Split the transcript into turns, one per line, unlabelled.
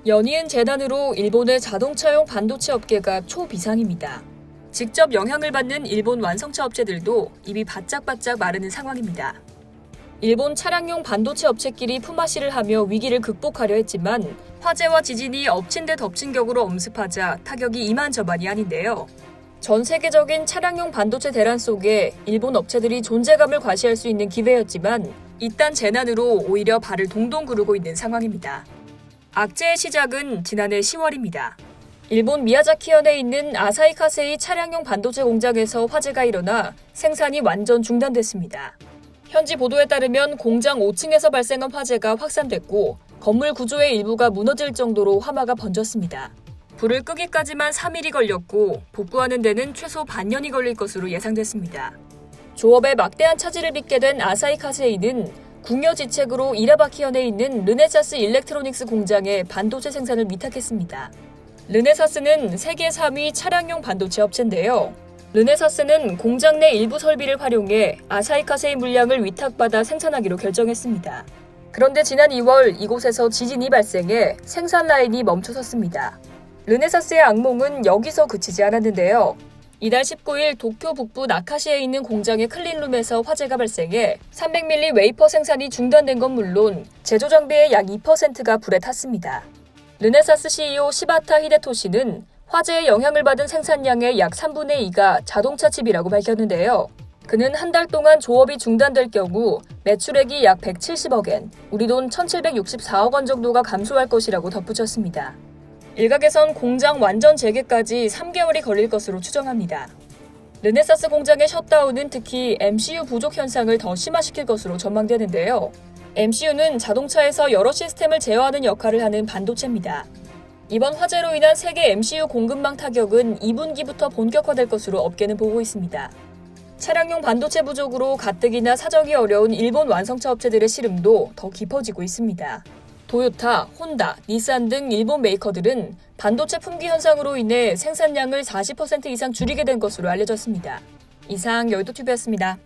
연이은 재난으로 일본의 자동차용 반도체 업계가 초비상입니다. 직접 영향을 받는 일본 완성차 업체들도 입이 바짝바짝 마르는 상황입니다. 일본 차량용 반도체 업체끼리 품앗이를 하며 위기를 극복하려 했지만 화재와 지진이 엎친 데 덮친 격으로 엄습하자 타격이 이만저만이 아닌데요. 전 세계적인 차량용 반도체 대란 속에 일본 업체들이 존재감을 과시할 수 있는 기회였지만 이딴 재난으로 오히려 발을 동동 구르고 있는 상황입니다. 악재의 시작은 지난해 10월입니다. 일본 미야자키현에 있는 아사히 카세이 차량용 반도체 공장에서 화재가 일어나 생산이 완전 중단됐습니다. 현지 보도에 따르면 공장 5층에서 발생한 화재가 확산됐고 건물 구조의 일부가 무너질 정도로 화마가 번졌습니다. 불을 끄기까지만 3일이 걸렸고 복구하는 데는 최소 반년이 걸릴 것으로 예상됐습니다. 조업에 막대한 차질을 빚게 된 아사히 카세이는 궁여지책으로 이라바키현에 있는 르네사스 일렉트로닉스 공장에 반도체 생산을 위탁했습니다. 르네사스는 세계 3위 차량용 반도체 업체인데요. 르네사스는 공장 내 일부 설비를 활용해 아사히 카세이 물량을 위탁받아 생산하기로 결정했습니다. 그런데 지난 2월 이곳에서 지진이 발생해 생산 라인이 멈춰섰습니다. 르네사스의 악몽은 여기서 그치지 않았는데요. 이달 19일 도쿄 북부 나카시에 있는 공장의 클린룸에서 화재가 발생해 300mm 웨이퍼 생산이 중단된 건 물론 제조 장비의 약 2%가 불에 탔습니다. 르네사스 CEO 시바타 히데토시는 화재에 영향을 받은 생산량의 약 3분의 2가 자동차 칩이라고 밝혔는데요. 그는 한 달 동안 조업이 중단될 경우 매출액이 약 170억엔, 우리 돈 1764억 원 정도가 감소할 것이라고 덧붙였습니다. 일각에선 공장 완전 재개까지 3개월이 걸릴 것으로 추정합니다. 르네사스 공장의 셧다운은 특히 MCU 부족 현상을 더 심화시킬 것으로 전망되는데요. MCU는 자동차에서 여러 시스템을 제어하는 역할을 하는 반도체입니다. 이번 화재로 인한 세계 MCU 공급망 타격은 2분기부터 본격화될 것으로 업계는 보고 있습니다. 차량용 반도체 부족으로 가뜩이나 사정이 어려운 일본 완성차 업체들의 시름도 더 깊어지고 있습니다. 도요타, 혼다, 닛산 등 일본 메이커들은 반도체 품귀 현상으로 인해 생산량을 40% 이상 줄이게 된 것으로 알려졌습니다. 이상 여의도TV였습니다.